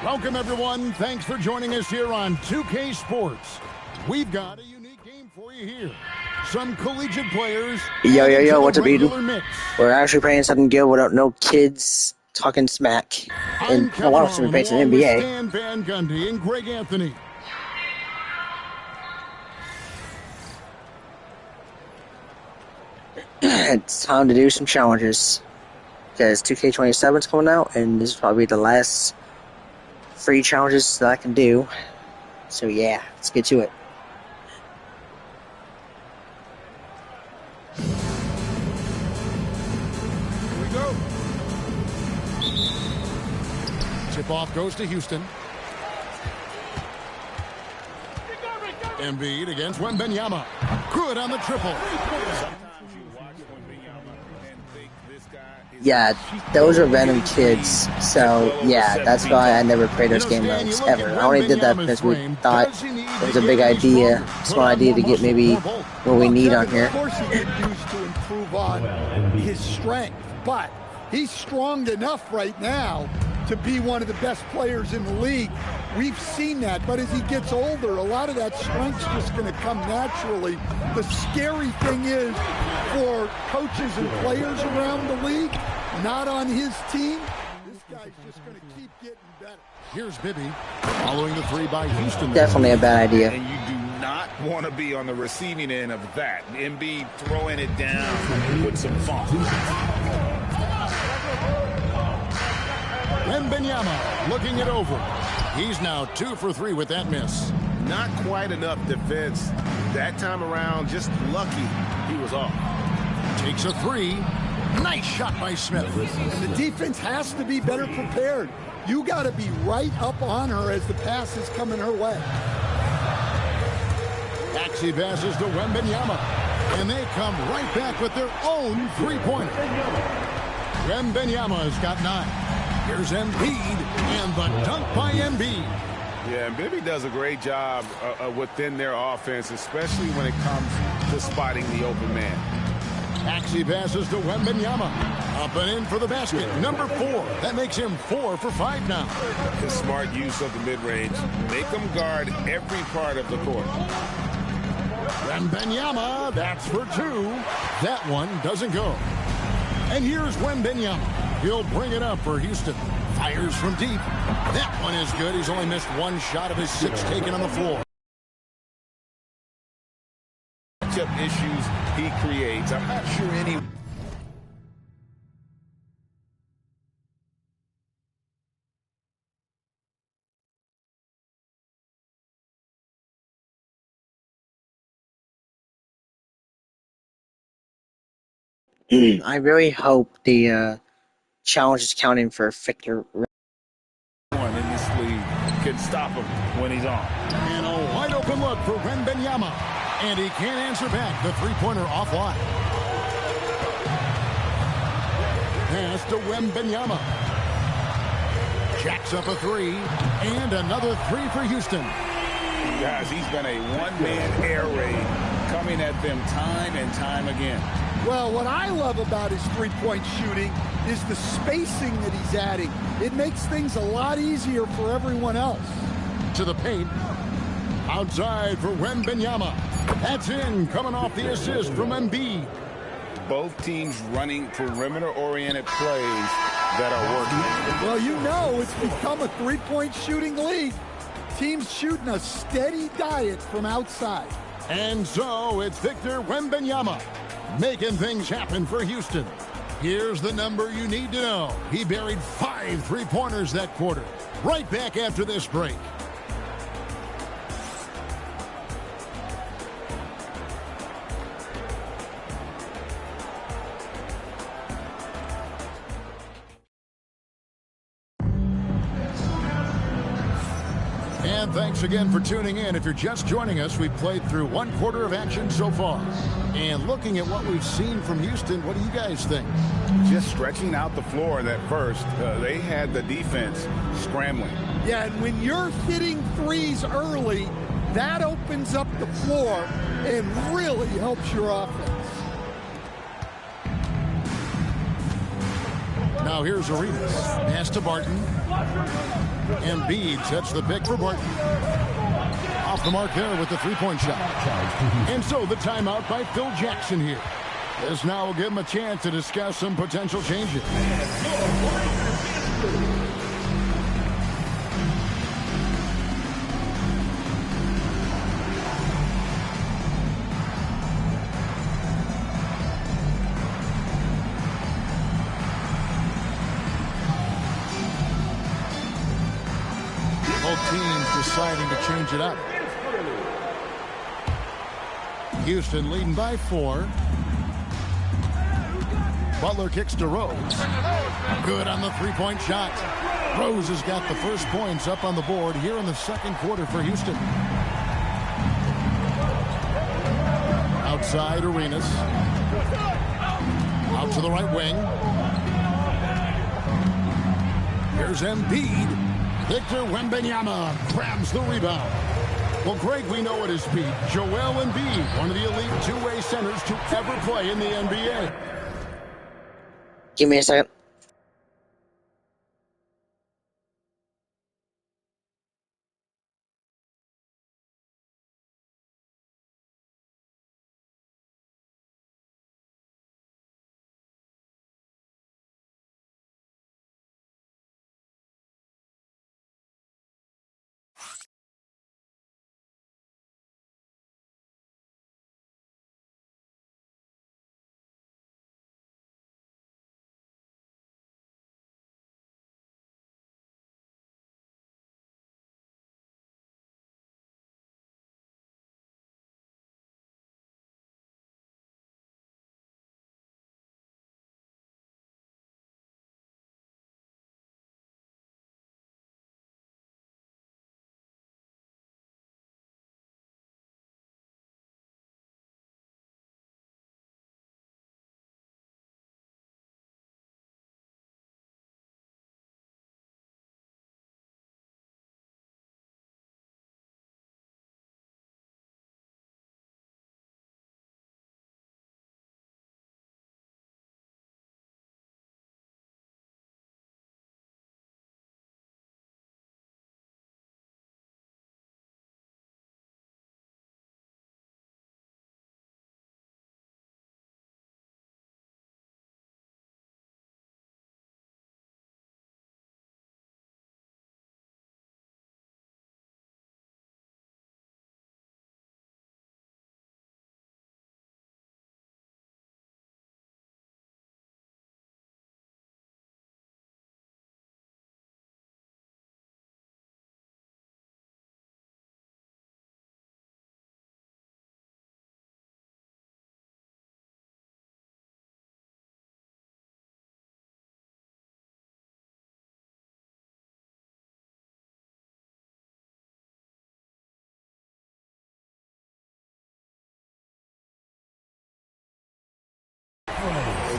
Welcome, everyone. Thanks for joining us here on 2K Sports. We've got a unique game for you here. Some collegiate players. Yo, what's up, Eden? Mix. We're actually playing something good without no kids talking smack. And a lot of them are playing some NBA. Stan Van Gundy and Greg Anthony. It's time to do some challenges. Because 2K27 is coming out, and this is probably the last free challenges that I can do. So yeah, let's get to it. Here we go. Tip-off goes to Houston. Embiid against Wembanyama. Good on the triple. Yeah, those are Venom kids, so yeah, that's why I never played those game modes ever. I only did that because we thought it was a big idea, small idea to get maybe what we need on here. Of course he could use to improve on his strength, but he's strong enough right now to be one of the best players in the league. We've seen that, but as he gets older, a lot of that strength's just going to come naturally. The scary thing is for coaches and players around the league, not on his team, this guy's just going to keep getting better. Here's Bibby following the three by Houston. Definitely a bad idea. And you do not want to be on the receiving end of that. Embiid throwing it down with some funk. Wembanyama looking it over. He's now 2 for 3 with that miss. Not quite enough defense that time around. Just lucky he was off. Takes a three. Nice shot by Smith. And the defense has to be better prepared. You got to be right up on her as the pass is coming her way. Maxey passes to Wembanyama. And they come right back with their own three-pointer. Wembanyama has got 9. Here's Embiid, and the dunk by Embiid. Yeah, and Bibby does a great job within their offense, especially when it comes to spotting the open man. Maxey passes to Wembanyama. Up and in for the basket. Number 4. That makes him 4 for 5 now. The smart use of the mid-range. Make them guard every part of the court. Wembanyama, that's for 2. That one doesn't go. And here's Wembanyama. He'll bring it up for Houston. Fires from deep. That one is good. He's only missed 1 shot of his 6 taken on the floor. Matchup issues he creates. I'm not sure any... I really hope the challenge is counting for Victor. One in this league can stop him when he's on. And a wide open look for Wembanyama. And he can't answer back. The three-pointer offline. Pass to Wembanyama. Jacks up a 3. And another 3 for Houston. Guys, he's been a one-man air raid coming at them time and time again. Well, what I love about his three-point shooting is the spacing that he's adding. It makes things a lot easier for everyone else. To the paint. Outside for Wembanyama. That's in, coming off the assist from Embiid. Both teams running perimeter-oriented plays that are working. Well, you know it's become a three-point shooting league. Teams shooting a steady diet from outside. And so it's Victor Wembanyama making things happen for Houston. Here's the number you need to know. He buried 5 three-pointers that quarter. Right back after this break. And thanks again for tuning in. If you're just joining us, we've played through 1 quarter of action so far. And looking at what we've seen from Houston, what do you guys think? Just stretching out the floor in that first. They had the defense scrambling. Yeah, and when you're hitting threes early, that opens up the floor and really helps your offense. Now here's Arenas. Pass to Barton. Embiid sets the pick for Barton. Off the mark there with the three-point shot. And so the timeout by Phil Jackson here. This now will give him a chance to discuss some potential changes. Both teams deciding to change it up. Houston leading by 4. Butler kicks to Rose. Good on the three-point shot. Rose has got the first points up on the board here in the second quarter for Houston. Outside, Arenas. Out to the right wing. Here's Embiid. Victor Wembanyama grabs the rebound. Well, Greg, we know at his peak, Joel Embiid, one of the elite two-way centers to ever play in the NBA. Give me a second.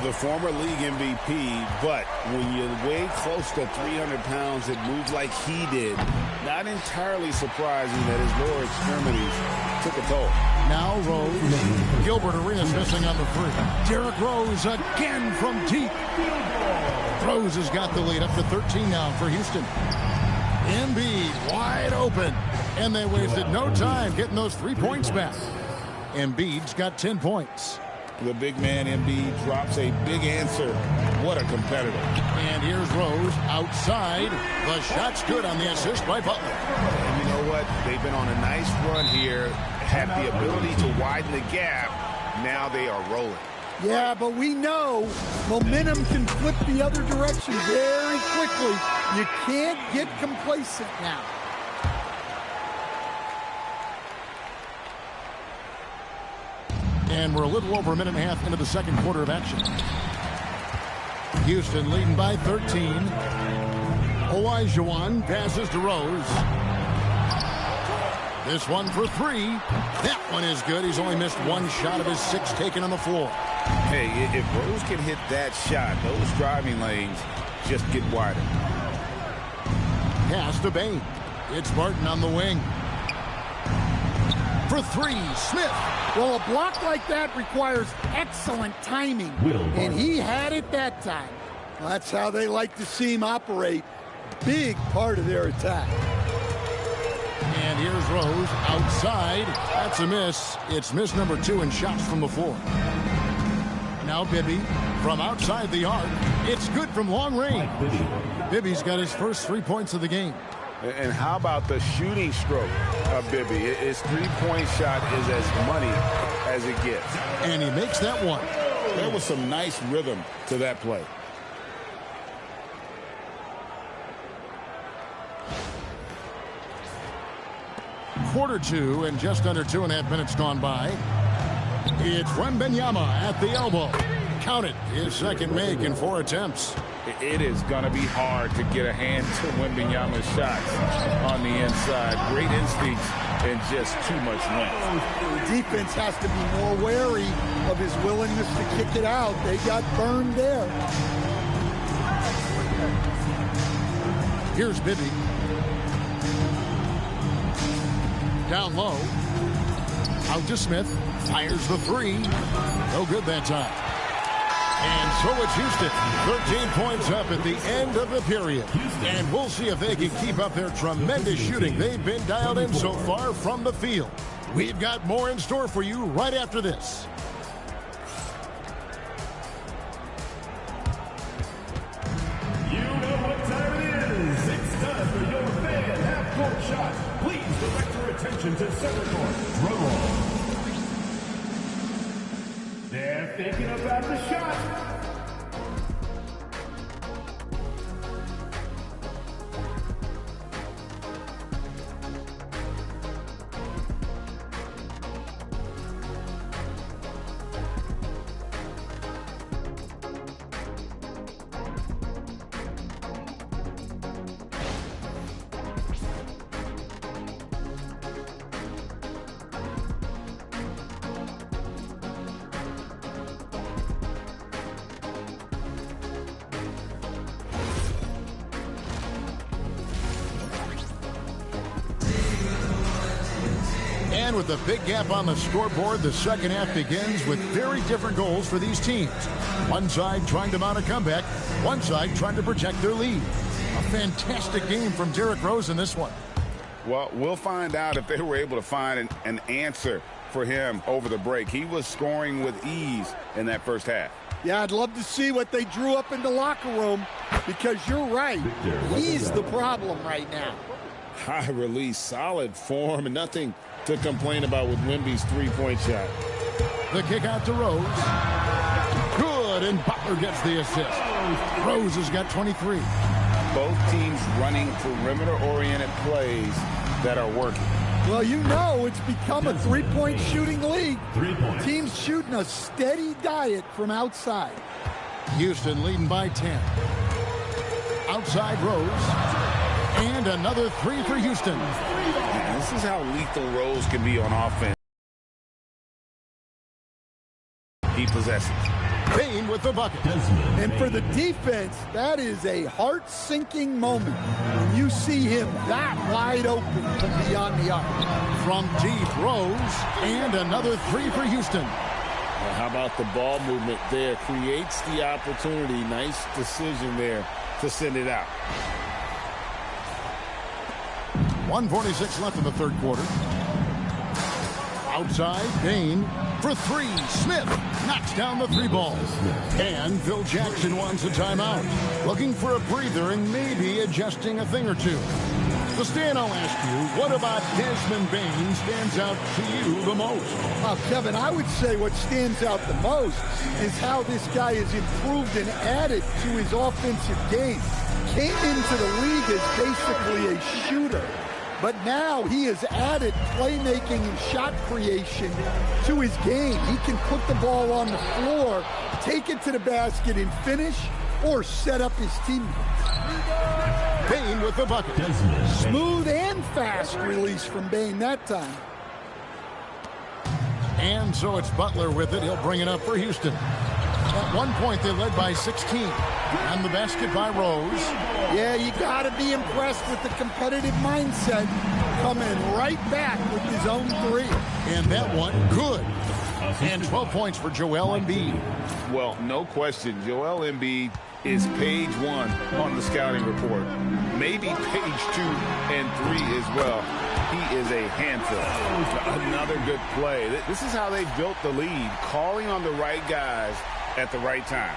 The former league MVP, but when you weigh close to 300 pounds, it moves like he did. Not entirely surprising that his lower extremities took a toll. Now Rose. Gilbert Arenas missing on the three. Derrick Rose again from deep. Rose has got the lead up to 13 now for Houston. Embiid wide open. And they wasted no time getting those 3 points back. Embiid's got 10 points. The big man Embiid drops a big answer. What a competitor. And here's Rose outside. The shot's good on the assist by Butler. And you know what? They've been on a nice run here. Had the ability to widen the gap. Now they are rolling. Yeah, but we know momentum can flip the other direction very quickly. You can't get complacent now. And we're a little over a minute and a half into the second quarter of action. Houston leading by 13. Olajuwon passes to Rose. This one for 3. That one is good. He's only missed 1 shot of his 6 taken on the floor. Hey, if Rose can hit that shot, those driving lanes just get wider. Pass to Bain. It's Barton on the wing. For 3, Smith. Well, a block like that requires excellent timing, and he had it that time. Well, that's how they like to see him operate. Big part of their attack. And here's Rose outside. That's a miss. It's miss number 2 in shots from the floor. Now Bibby from outside the arc. It's good from long range. Bibby's got his first 3 points of the game. And how about the shooting stroke of Bibby? His three-point shot is as money as it gets. And he makes that one. There was some nice rhythm to that play. Quarter 2 and just under 2.5 minutes gone by. It's Wembanyama at the elbow. Count it. His second make in 4 attempts. It is going to be hard to get a hand to Wembanyama's shots on the inside. Great instincts and just too much length. The defense has to be more wary of his willingness to kick it out. They got burned there. Here's Bibby. Down low. Out to Smith. Fires the 3. No good that time. And so it's Houston. 13 points up at the end of the period. And we'll see if they can keep up their tremendous shooting. They've been dialed in so far from the field. We've got more in store for you right after this. You know what time it is. It's time for your fan half-court shot. Please direct your attention to center court. Roll. They're thinking about the shot. And with a big gap on the scoreboard, the second half begins with very different goals for these teams. One side trying to mount a comeback, one side trying to protect their lead. A fantastic game from Derrick Rose in this one. Well, we'll find out if they were able to find an answer for him over the break. He was scoring with ease in that first half. Yeah, I'd love to see what they drew up in the locker room, because you're right. He's the problem right now. High release, solid form, and nothing to complain about with Wemby's three-point shot. The kick out to Rose. Good, and Butler gets the assist. Rose has got 23. Both teams running perimeter-oriented plays that are working. Well, you know it's become a three-point shooting league. Teams shooting a steady diet from outside. Houston leading by 10. Outside Rose. And another 3 for Houston. Yeah, this is how lethal Rose can be on offense. He possesses. Payne with the bucket. And for the defense, that is a heart-sinking moment when you see him that wide open from beyond the arc. From deep, Rose, and another 3 for Houston. Well, how about the ball movement there? Creates the opportunity. Nice decision there to send it out. 1:46 left in the third quarter. Outside, Payne for 3. Smith knocks down the 3 ball. And Phil Jackson wants a timeout. Looking for a breather and maybe adjusting a thing or two. So Stan, I'll ask you, what about Desmond Bane stands out to you the most? Well, Kevin, I would say what stands out the most is how this guy has improved and added to his offensive game. Came into the league as basically a shooter, but now he has added playmaking and shot creation to his game. He can put the ball on the floor, take it to the basket and finish, or set up his teammates. Payne with the bucket. Smooth and fast release from Bane that time. And so it's Butler with it. He'll bring it up for Houston. At one point, they led by 16. And the basket by Rose. Yeah, you got to be impressed with the competitive mindset, coming right back with his own 3. And that one, good. And 12 points for Joel Embiid. Well, no question. Joel Embiid is page 1 on the scouting report. Maybe page 2 and 3 as well. He is a handful. Another good play. This is how they built the lead, calling on the right guys at the right time.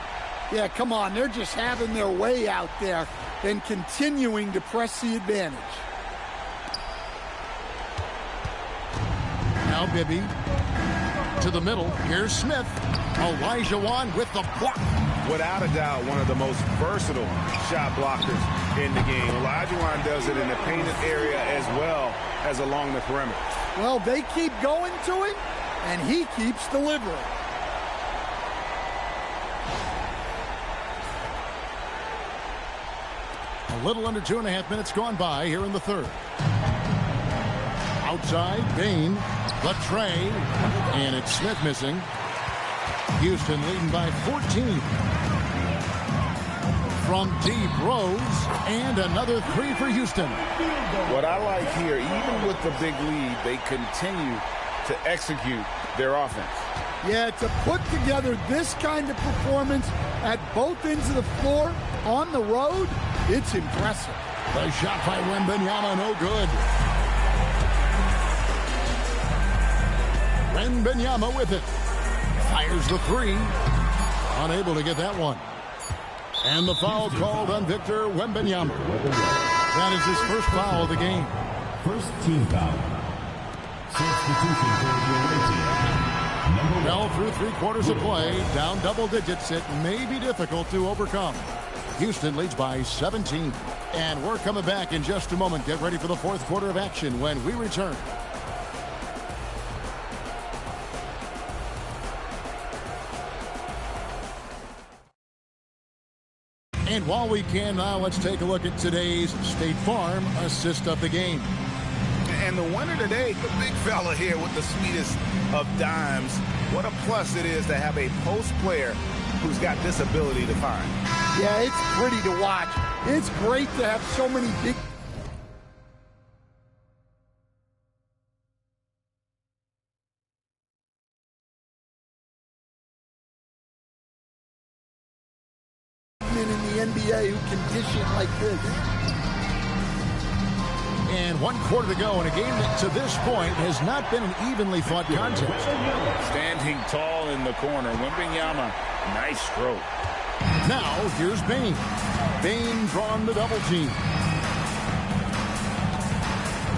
Yeah, come on. They're just having their way out there and continuing to press the advantage. Now Bibby to the middle. Here's Smith. Olajuwon with the block. Without a doubt, one of the most versatile shot blockers in the game. Olajuwon does it in the painted area as well as along the perimeter. Well, they keep going to it, and he keeps delivering. A little under 2.5 minutes gone by here in the third. Outside, Bain, the tray, and it's Smith missing. Houston leading by 14. From deep, Rose, and another three for Houston. What I like here, even with the big lead, they continue to execute their offense. Yeah, to put together this kind of performance at both ends of the floor on the road, it's impressive. The shot by Wembanyama, no good. Wembanyama with it. Fires the three. Unable to get that one. And the foul called on Victor Wembanyama. That is his first foul of the game. First team foul. Substitution for your team. Well, through 3/4 of play, down double digits, it may be difficult to overcome. Houston leads by 17. And we're coming back in just a moment. Get ready for the fourth quarter of action when we return. And while we can now, let's take a look at today's State Farm assist of the game. And the winner today, the big fella here with the sweetest of dimes. What a plus it is to have a post player who's got this ability to find. Yeah, it's pretty to watch. It's great to have so many big... in the NBA who can dish it like this. And 1/4 to go in a game that to this point has not been an evenly fought contest. Standing tall in the corner, Wembanyama, nice stroke. Now here's Bain. Bain drawn the double team.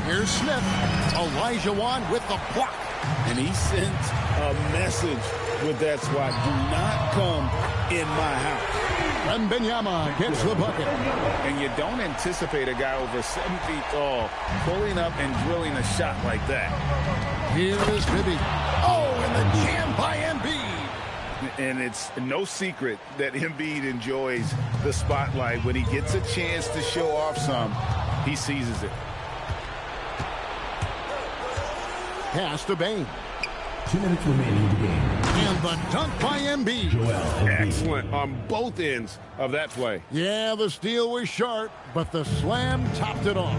Here's Smith. Olajuwon with the block. And he sent a message with that swat. Do not come in my house. Wembanyama gets the bucket. And you don't anticipate a guy over 7 feet tall pulling up and drilling a shot like that. Here is Bibby. Oh, and the jam by Embiid. And it's no secret that Embiid enjoys the spotlight. When he gets a chance to show off some, he seizes it. Pass to Bain. 2 minutes remaining in the game. And the dunk by Embiid. Excellent on both ends of that play. Yeah, the steal was sharp, but the slam topped it off.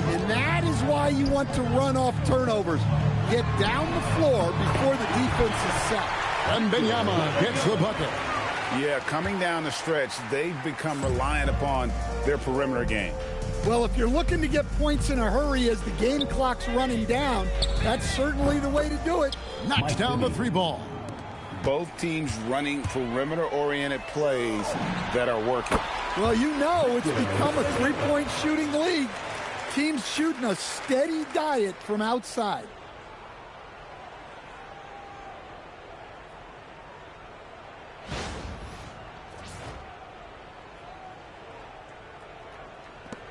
And that is why you want to run off turnovers. Get down the floor before the defense is set. Wembanyama gets the bucket. Yeah, coming down the stretch, they've become reliant upon their perimeter game. Well, if you're looking to get points in a hurry as the game clock's running down, that's certainly the way to do it. Knocks down the three ball. Both teams running perimeter-oriented plays that are working. Well, you know it's become a three-point shooting league. Teams shooting a steady diet from outside.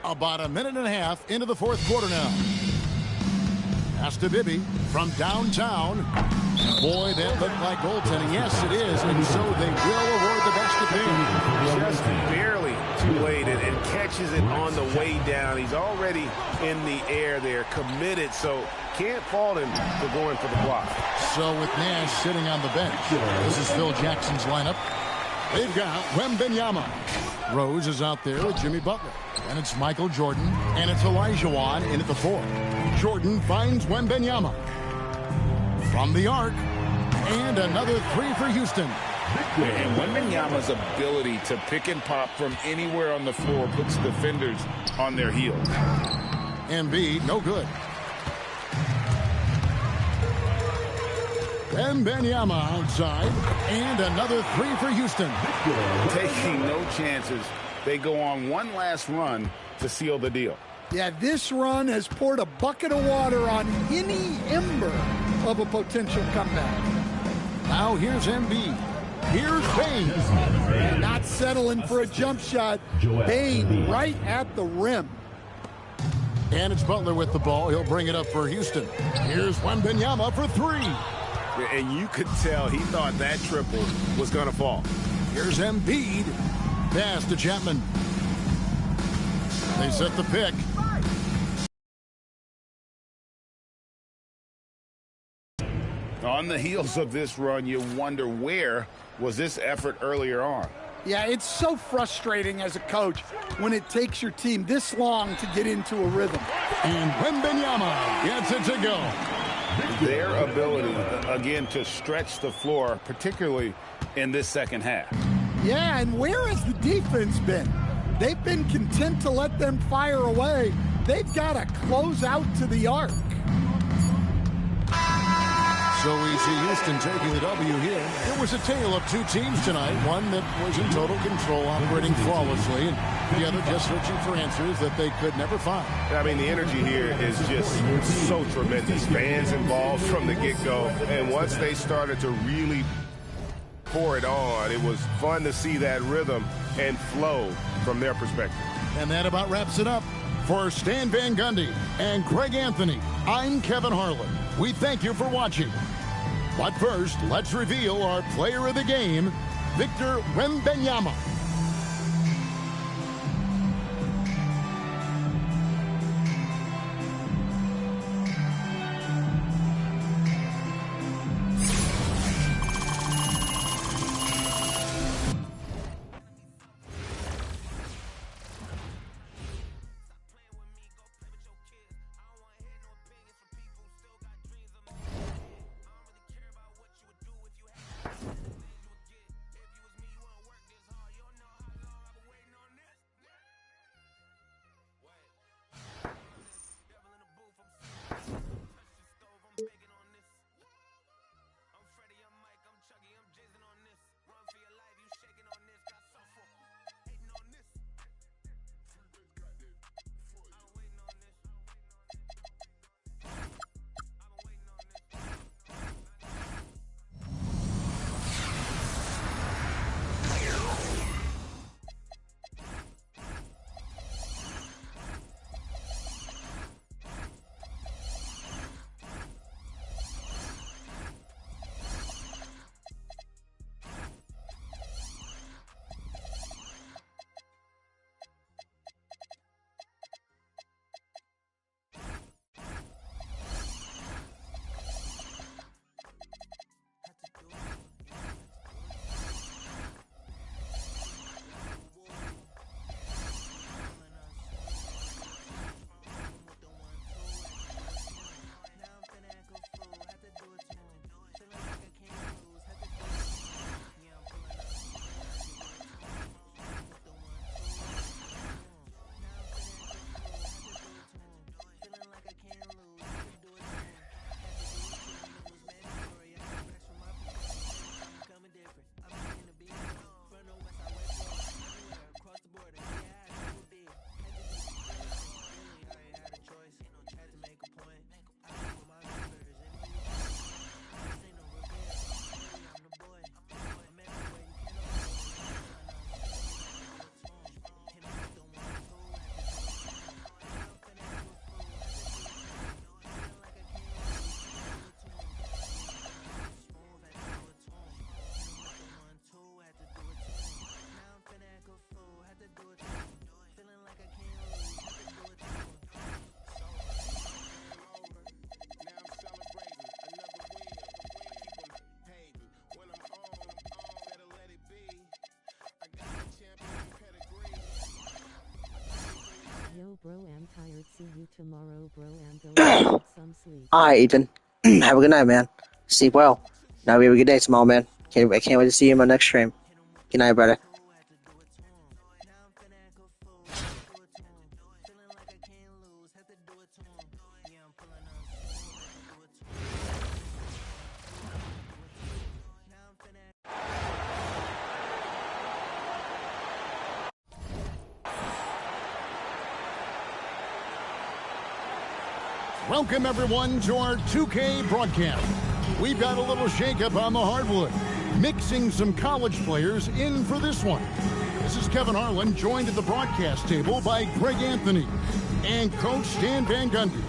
About a minute and a half into the fourth quarter now. Pass to Bibby from downtown. Boy, that looked like goaltending. Yes, it is, and so they will award the basket team. Just barely too late and catches it on the way down. He's already in the air there, committed, so can't fault him for going for the block. So with Nash sitting on the bench, this is Phil Jackson's lineup. They've got Wembanyama. Rose is out there with Jimmy Butler. And it's Michael Jordan. And it's Olajuwon in at the 4. Jordan finds Wembanyama. From the arc. And another three for Houston. And Wembanyama's ability to pick and pop from anywhere on the floor puts defenders on their heels. Embiid, no good. Wembanyama outside, and another three for Houston. Taking no chances. They go on one last run to seal the deal. Yeah, this run has poured a bucket of water on any ember of a potential comeback. Now here's Embiid. Here's Bane. Not settling for a jump shot. Bane right at the rim. And it's Butler with the ball. He'll bring it up for Houston. Here's Wembanyama for three. And you could tell he thought that triple was going to fall. Here's Embiid. Pass to Chapman. They set the pick. On the heels of this run, you wonder where was this effort earlier on. Yeah, it's so frustrating as a coach when it takes your team this long to get into a rhythm. And Wembanyama gets it to go. Their ability, again, to stretch the floor, particularly in this second half. Yeah, and where has the defense been? They've been content to let them fire away. They've got to close out to the arc. So we see Houston taking the W here. It was a tale of two teams tonight. One that was in total control, operating flawlessly, and the other just searching for answers that they could never find. I mean, the energy here is just so tremendous. Fans involved from the get-go. And once they started to really pour it on, it was fun to see that rhythm and flow from their perspective. And that about wraps it up. For Stan Van Gundy and Craig Anthony, I'm Kevin Harlan. We thank you for watching. But first, let's reveal our player of the game, Victor Wembanyama. Yo, bro, I'm tired. See you tomorrow, bro. I'm going to get some sleep. All right, Ethan. Have a good night, man. Sleep well. Now we have a good day, small man. I can't wait to see you in my next stream. Good night, brother. Welcome, everyone, to our 2K broadcast. We've got a little shakeup on the hardwood, mixing some college players in for this one. This is Kevin Harlan, joined at the broadcast table by Greg Anthony and Coach Stan Van Gundy.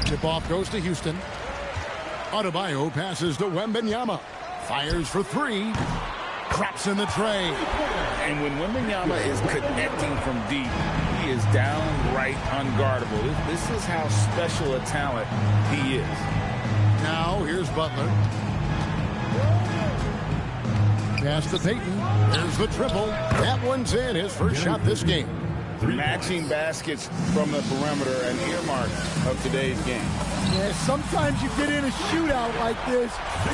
Tip-off goes to Houston. Adebayo passes to Wembanyama. Fires for three. Drops in the tray. And when Wembanyama is connecting from deep, he is downright unguardable. This is how special a talent he is. Now here's Butler. Pass to Payton. There's the triple. That one's in. His first shot this game. Matching baskets from the perimeter, an earmark of today's game. Yeah, sometimes you get in a shootout like this,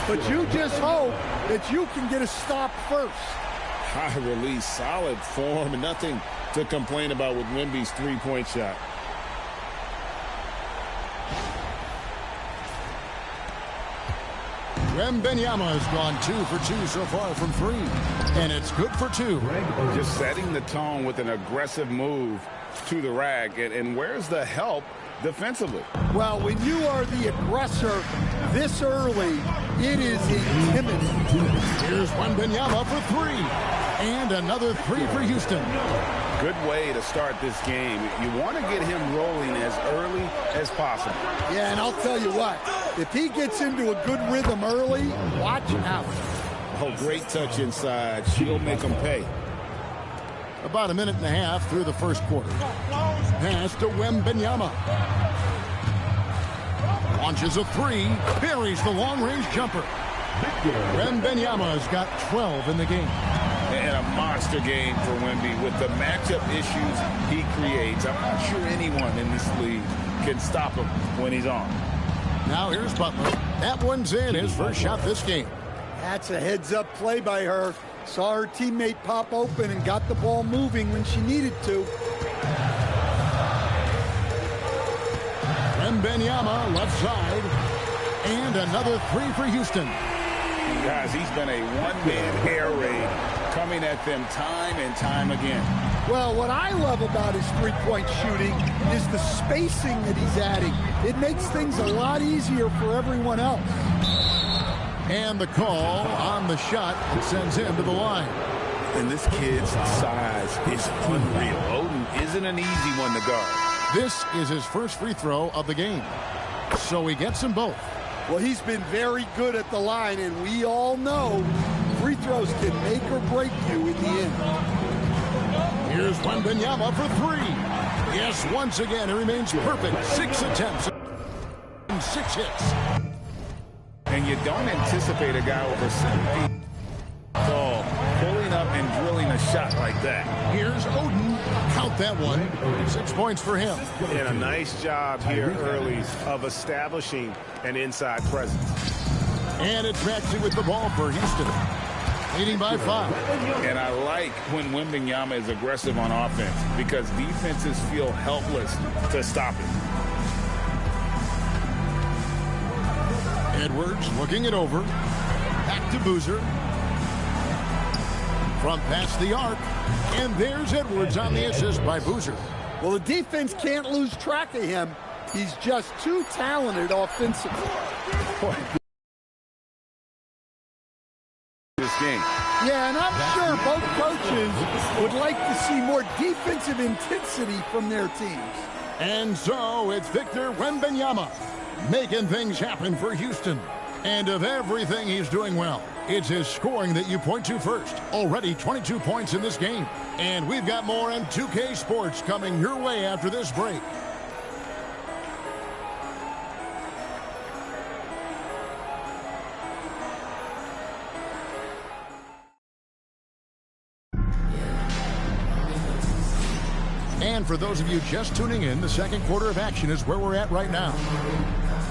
but you just hope that you can get a stop first. High release, solid form, nothing to complain about with Wemby's three-point shot. Wembanyama has gone 2 for 2 so far from 3, and it's good for 2. Just setting the tone with an aggressive move to the rack, and where's the help defensively? Well, when you are the aggressor this early, it is intimidating. Here's Wembanyama for 3, and another 3 for Houston. Good way to start this game. You want to get him rolling as early as possible. Yeah, and I'll tell you what, if he gets into a good rhythm early, watch out. Oh, great touch inside. She'll make him pay. About a minute and a half through the first quarter. Pass to Wembanyama. Launches a 3, buries the long-range jumper. Wembanyama has got 12 in the game. And a monster game for Wemby with the matchup issues he creates. I'm not sure anyone in this league can stop him when he's on. Now here's Butler. That one's in. His first shot this game. That's a heads-up play by her. Saw her teammate pop open and got the ball moving when she needed to. Wembanyama left side. And another 3 for Houston. Guys, he's been a one-man air raid coming at them time and time again. Well, what I love about his three-point shooting is the spacing that he's adding. It makes things a lot easier for everyone else. And the call on the shot that sends him to the line. And this kid's size is unreal. Odin isn't an easy one to guard. This is his first free throw of the game. So he gets them both. Well, he's been very good at the line, and we all know free throws can make or break you in the end. Here's Wembanyama for 3. Yes, once again, he remains perfect. 6 attempts and 6 hits. And you don't anticipate a guy over 7 feet tall pulling up and drilling a shot like that. Here's Odin. Count that one. 6 points for him. And a nice job here early of establishing an inside presence. And it's Maxey with the ball for Houston. Leading by 5. And I like when Wembanyama is aggressive on offense because defenses feel helpless to stop him. Edwards looking it over. Back to Boozer. From past the arc. And there's Edwards on the assist by Boozer. Well, the defense can't lose track of him. He's just too talented offensively. This game. Yeah, and I'm sure both coaches would like to see more defensive intensity from their teams. And so it's Victor Wembanyama making things happen for Houston. And of everything he's doing well, It's his scoring that you point to first. Already 22 points in this game. And we've got more M2K Sports coming your way after this break. And for those of you just tuning in, the second quarter of action is where we're at right now.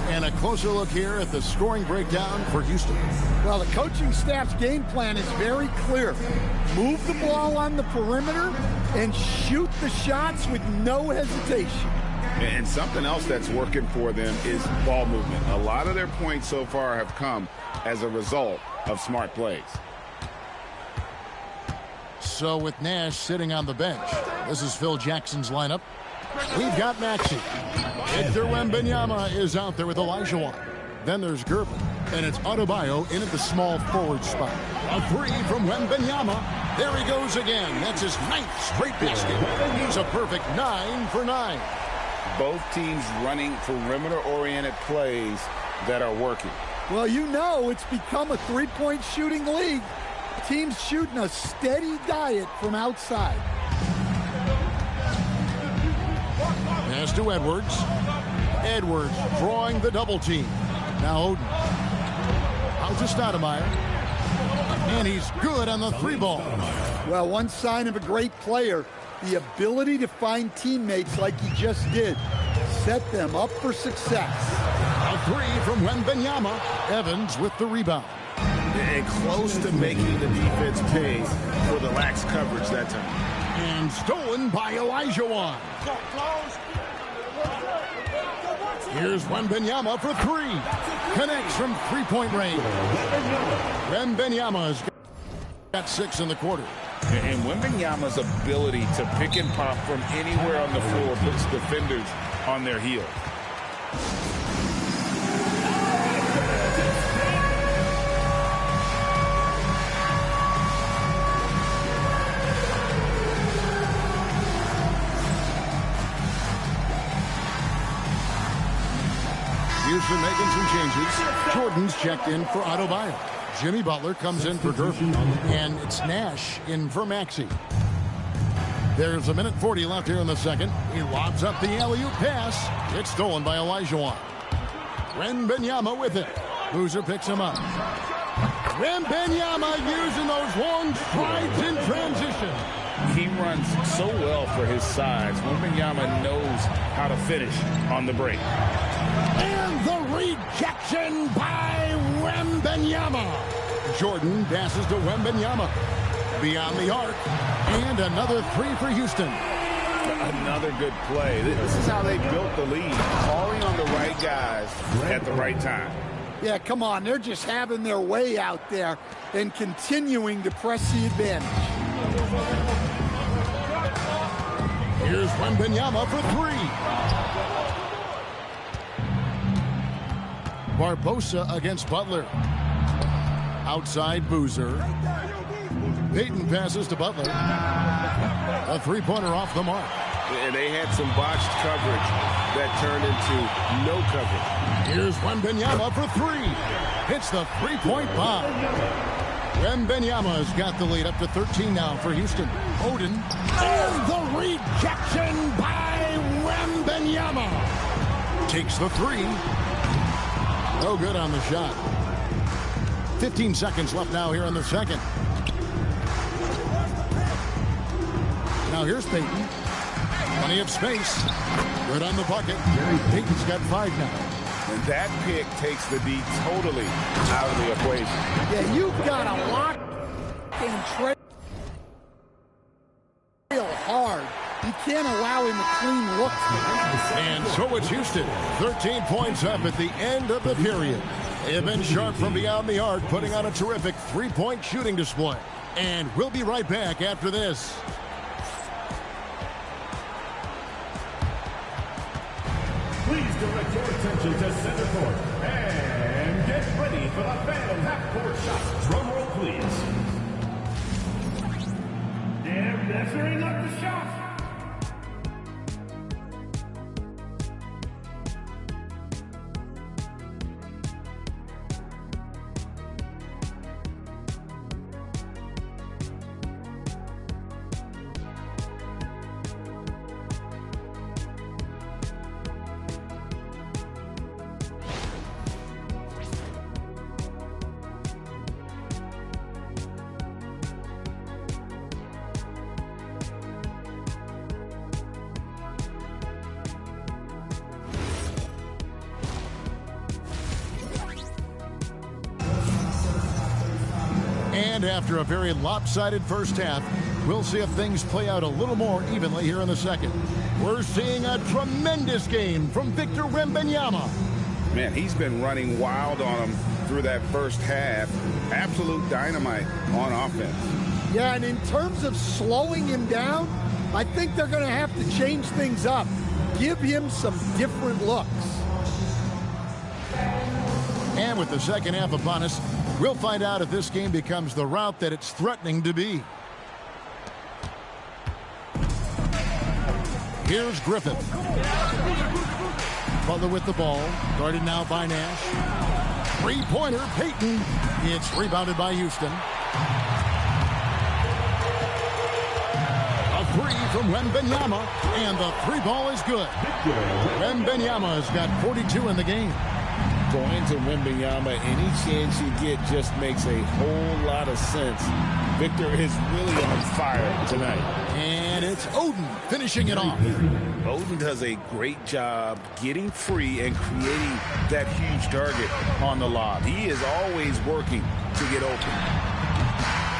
And a closer look here at the scoring breakdown for Houston. Well, the coaching staff's game plan is very clear. Move the ball on the perimeter and shoot the shots with no hesitation. And something else that's working for them is ball movement. A lot of their points so far have come as a result of smart plays. So with Nash sitting on the bench, this is Phil Jackson's lineup. We've got Maxey. Victor Wembanyama is out there with Elijah. Then there's Gervin. And it's Adebayo in at the small forward spot. A three from Wembanyama. There he goes again. That's his 9th straight basket. He's a perfect 9 for 9. Both teams running perimeter-oriented plays that are working. Well, you know it's become a three-point shooting league. Teams shooting a steady diet from outside. Pass to Edwards. Edwards drawing the double team. Now Oden. Out to Stoudemire. And he's good on the three ball. Well, one sign of a great player, the ability to find teammates like he just did. Set them up for success. A three from Wembanyama. Evans with the rebound. And close to making the defense pay for the lax coverage that time. And stolen by Elijah. Here's Wembanyama for three. Connects from three-point range. Wembanyama's got 6 in the quarter. And Wembanyama's ability to pick and pop from anywhere on the floor puts defenders on their heels. Houston making some changes. Jordan's checked in for Adebayo. Jimmy Butler comes in for Gervin. And it's Nash in for Maxey. There's a minute 40 left here in the second. He lobs up the alley-oop pass. It's stolen by Elijah. Wembanyama with it. Boozer picks him up. Wembanyama using those long strides in transition. He runs so well for his size. Wembanyama knows how to finish on the break. And the rejection by Wembanyama. Jordan passes to Wembanyama. Beyond the arc. And another three for Houston. Another good play. This is how they built the lead. Calling on the right guys at the right time. Yeah, come on. They're just having their way out there and continuing to press the advantage. Here's Wembanyama for three. Barbosa against Butler. Outside Boozer. Payton passes to Butler. A three-pointer off the mark. And they had some botched coverage that turned into no coverage. Here's Wembanyama for three. Hits the three-point bomb. Wembanyama's got the lead up to 13 now for Houston. Oden. And the rejection by Wembanyama. Takes the three. No good on the shot. 15 seconds left now here in the second. Now here's Payton. Plenty of space. Good on the bucket. Payton's got 5 now. And that pick takes the D totally out of the equation. Yeah, you've got to lock and trail hard. You can't allow him a clean look. And so it's Houston. 13 points up at the end of the period. They have been sharp from beyond the arc, putting on a terrific three-point shooting display. And we'll be right back after this. Please direct your attention to center court and get ready for the fan half-court shots. Drum roll, please. They're measuring up the shot. And after a very lopsided first half, we'll see if things play out a little more evenly here in the second. We're seeing a tremendous game from Victor Wembanyama. Man, he's been running wild on him through that first half. Absolute dynamite on offense. Yeah, and in terms of slowing him down, I think they're going to have to change things up. Give him some different looks. And with the second half upon us, we'll find out if this game becomes the route that it's threatening to be. Here's Griffin. Butler with the ball, guarded now by Nash. Three-pointer, Payton. It's rebounded by Houston. A three from Wembanyama, and the three ball is good. Wembanyama has got 42 in the game. Going to Wembanyama, any chance you get just makes a whole lot of sense. Victor is really on fire tonight. And it's Oden finishing it off. Oden does a great job getting free and creating that huge target on the lob. He is always working to get open.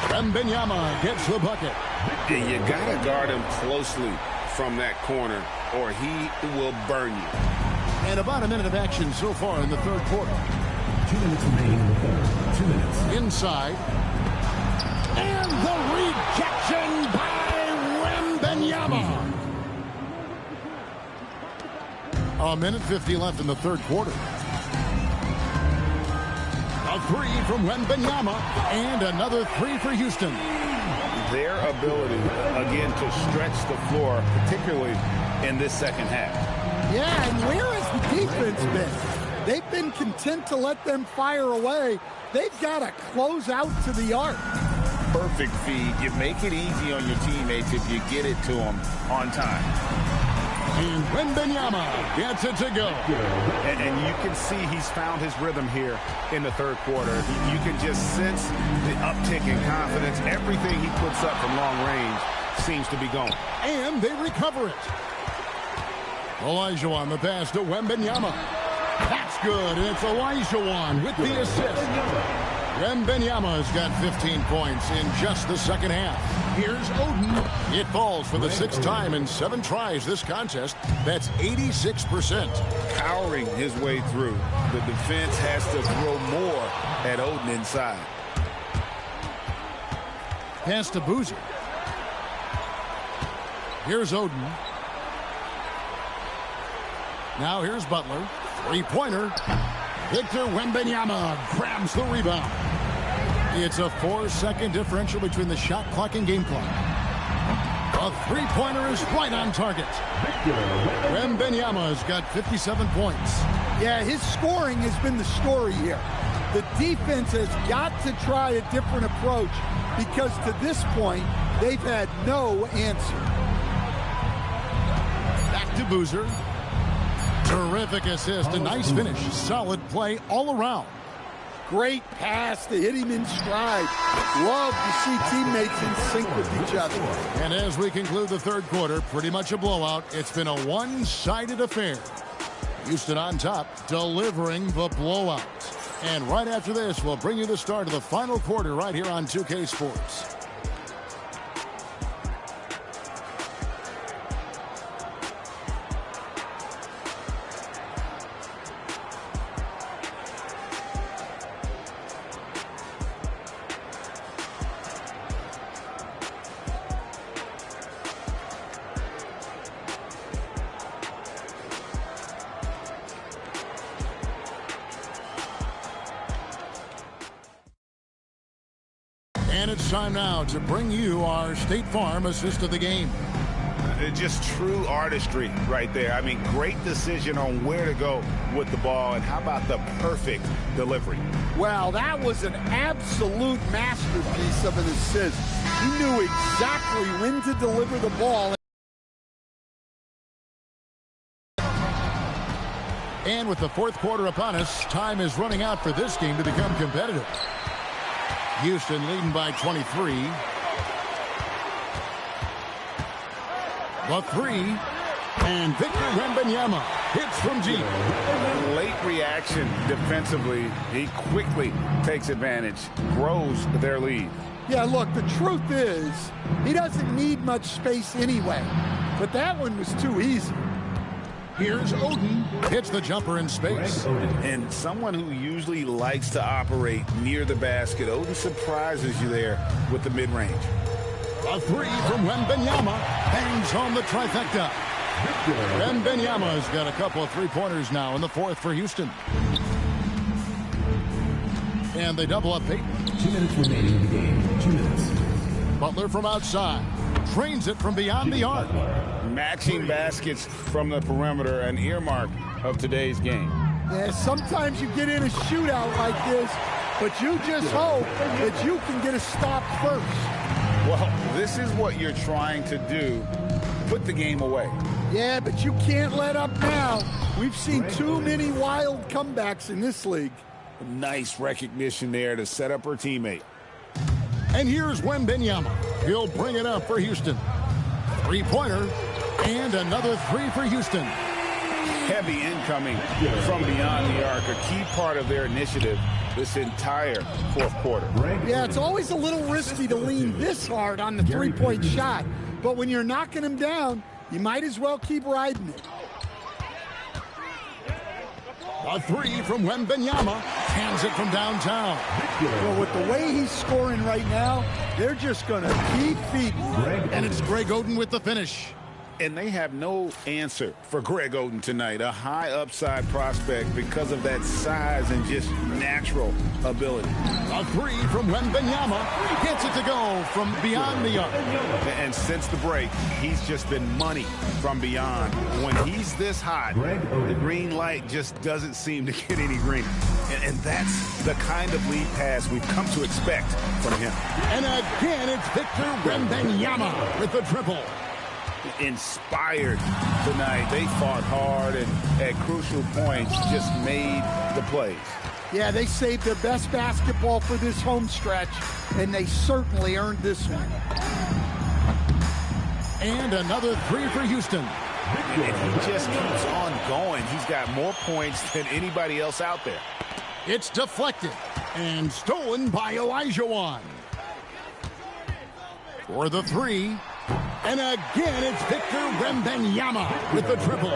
Wembanyama gets the bucket. And you got to guard him closely from that corner, or he will burn you. And about a minute of action so far in the third quarter. 2 minutes remaining in the third. 2 minutes. Inside. And the rejection by Wembanyama. A minute 50 left in the third quarter. A three from Wembanyama. And another three for Houston. Their ability, again, to stretch the floor, particularly in this second half. Yeah, and where has the defense been? They've been content to let them fire away. They've got to close out to the arc. Perfect feed. You make it easy on your teammates if you get it to them on time. And Wembanyama gets it to go. And you can see he's found his rhythm here in the third quarter. You can just sense the uptick in confidence. Everything he puts up from long range seems to be going. And they recover it. Olajuwon, the pass to Wembanyama. That's good, and it's Olajuwon with the assist. Wembanyama has got 15 points in just the second half. Here's Oden. It falls for the sixth time in 7 tries this contest. That's 86%. Powering his way through. The defense has to throw more at Oden inside. Pass to Boozer. Here's Oden. Now here's Butler. Three-pointer. Victor Wembanyama grabs the rebound. It's a 4-second differential between the shot clock and game clock. A three-pointer is right on target. Wembanyama has got 57 points. Yeah, his scoring has been the story here. The defense has got to try a different approach because to this point, they've had no answer. Back to Boozer. Terrific assist, a nice finish. Solid play all around. Great pass to hit him in stride. Love to see teammates in sync with each other. And as we conclude the third quarter, pretty much a blowout. It's been a one-sided affair. Houston on top, delivering the blowout. And right after this, we'll bring you the start of the final quarter right here on 2K Sports. And it's time now to bring you our State Farm assist of the game. Just true artistry right there. I mean, great decision on where to go with the ball, and how about the perfect delivery? Well, that was an absolute masterpiece of an assist. He knew exactly when to deliver the ball. And with the fourth quarter upon us, time is running out for this game to become competitive. Houston leading by 23. The three, and Victor Wembanyama hits from deep. Late reaction defensively. He quickly takes advantage, grows their lead. Yeah, look, the truth is, he doesn't need much space anyway. But that one was too easy. Here's Oden. Hits the jumper in space. And someone who usually likes to operate near the basket, Oden surprises you there with the mid-range. A three from Wembanyama. Hangs home the trifecta. Wembanyama's got a couple of three-pointers now in the fourth for Houston. And they double up Peyton. 2 minutes remaining in the game. 2 minutes. Butler from outside. Trains it from beyond the arc. Matching baskets from the perimeter, an earmark of today's game. Yeah, sometimes you get in a shootout like this, but you just hope that you can get a stop first. Well, this is what you're trying to do. Put the game away. Yeah, but you can't let up now. We've seen too many wild comebacks in this league. Nice recognition there to set up her teammate. And here's Wembanyama. He'll bring it up for Houston. Three-pointer. And another three for Houston. Heavy incoming from beyond the arc, a key part of their initiative this entire fourth quarter. Yeah, it's always a little risky to lean this hard on the three-point shot. But when you're knocking them down, you might as well keep riding it. A three from Wembanyama. Hands it from downtown. Well, with the way he's scoring right now, they're just going to keep feeding. And it's Greg Oden with the finish. And they have no answer for Greg Oden tonight. A high upside prospect because of that size and just natural ability. A three from Wembanyama. Gets it to go from beyond the arc. And since the break, he's just been money from beyond. When he's this hot, the green light just doesn't seem to get any greener. And that's the kind of lead pass we've come to expect from him. And again, it's Victor Wembanyama with the triple. Inspired tonight. They fought hard and at crucial points just made the plays. Yeah, they saved their best basketball for this home stretch, and they certainly earned this one. And another three for Houston. And he just keeps on going. He's got more points than anybody else out there. It's deflected and stolen by Elijah Wan. For the three. And again, it's Victor Wembanyama with the triple.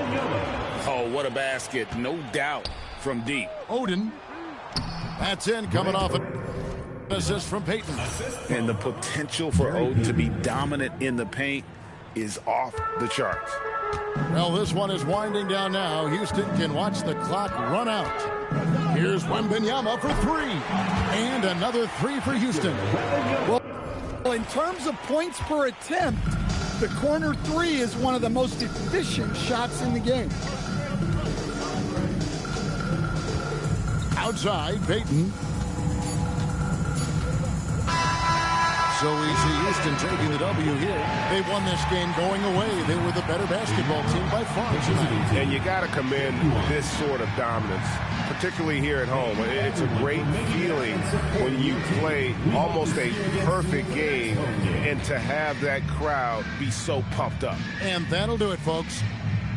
Oh, what a basket. No doubt from deep. Oden. That's in, coming off an assist from Peyton. And the potential for Oden to be dominant in the paint is off the charts. Well, this one is winding down now. Houston can watch the clock run out. Here's Wembanyama for three. And another three for Houston. Well, in terms of points per attempt, the corner three is one of the most efficient shots in the game. Outside, Peyton. So we see Houston taking the W here. They won this game going away. They were the better basketball team by far tonight. And you got to commend this sort of dominance, particularly here at home. It's a great feeling when you play almost a perfect game and to have that crowd be so pumped up. And that'll do it, folks.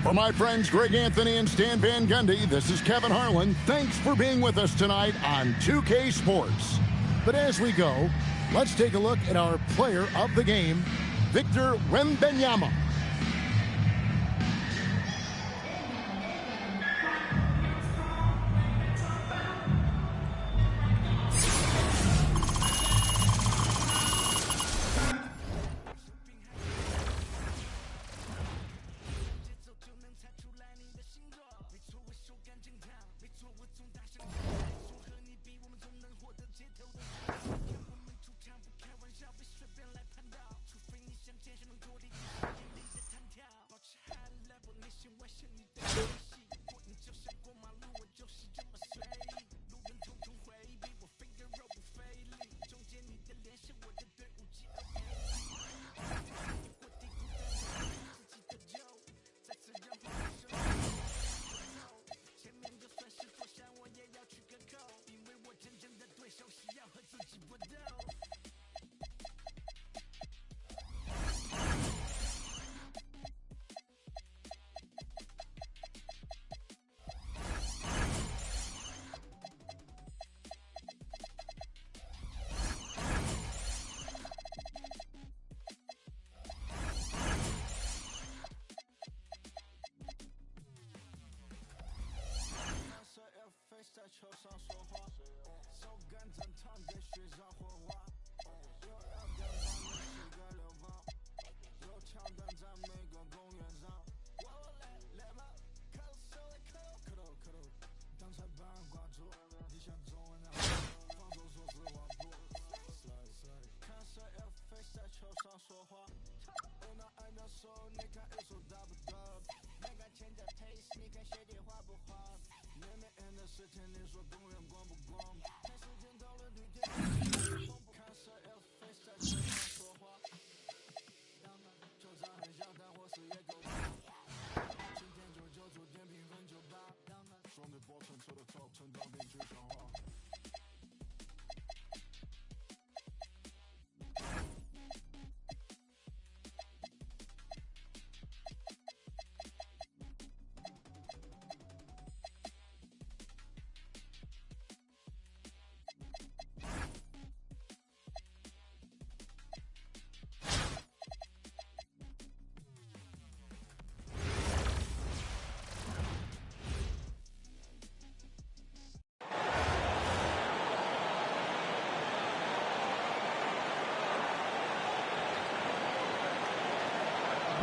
For my friends Greg Anthony and Stan Van Gundy, this is Kevin Harlan. Thanks for being with us tonight on 2K Sports. But as we go, let's take a look at our player of the game, Victor Wembanyama.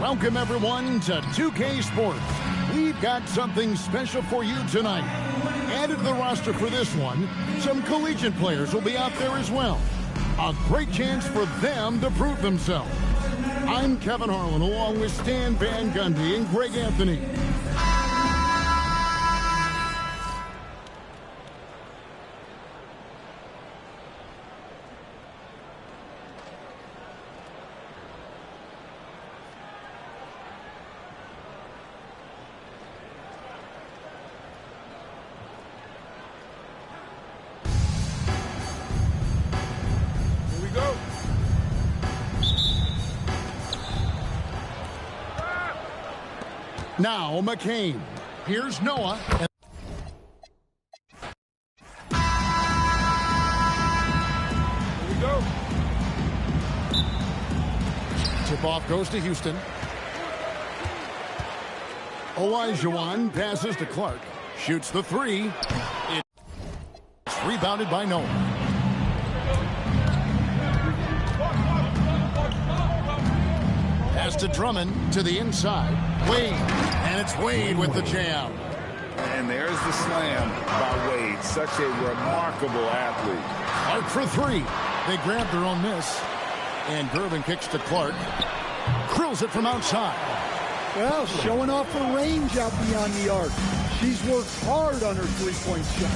Welcome, everyone, to 2K Sports. We've got something special for you tonight. Added to the roster for this one, some collegiate players will be out there as well. A great chance for them to prove themselves. I'm Kevin Harlan, along with Stan Van Gundy and Greg Anthony. Now McCain. Here's Noah. Here we go. Tip-off goes to Houston. Olajuwon passes to Clark. Shoots the three. It's rebounded by Noah. Pass to Drummond to the inside. Wade. And it's Wade with the jam. And there's the slam by Wade. Such a remarkable athlete. Clark for three. They grab their own miss. And Gervin kicks to Clark. Drills it from outside. Well, showing off her range out beyond the arc. She's worked hard on her three-point shot.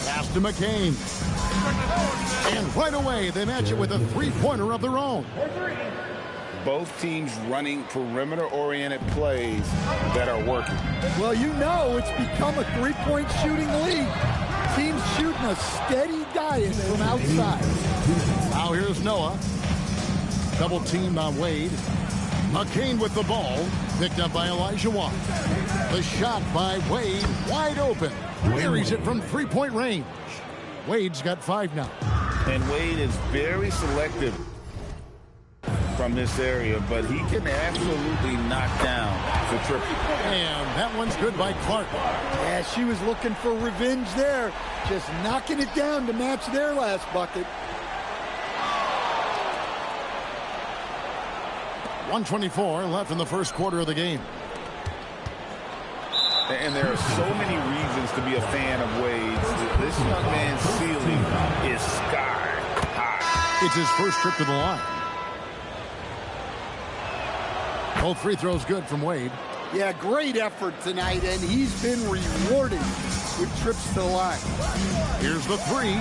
Pass to McCain. And right away, they match it with a three-pointer of their own. Both teams running perimeter-oriented plays that are working. Well, you know it's become a three-point shooting league. Teams shooting a steady diet from outside. Now here's Noah. Double teamed on Wade. McCain with the ball. Picked up by Olajuwon. The shot by Wade, wide open. Buries it from three-point range. Wade's got 5 now. And Wade is very selective from this area, but he can absolutely knock down the triple. And that one's good by Clark. Yeah, she was looking for revenge there. Just knocking it down to match their last bucket. 1:24 left in the first quarter of the game. And there are so many reasons to be a fan of Wade's. This young man's ceiling is sky high. It's his first trip to the line. Both free throws good from Wade. Yeah, great effort tonight, and he's been rewarded with trips to the line. Here's the three.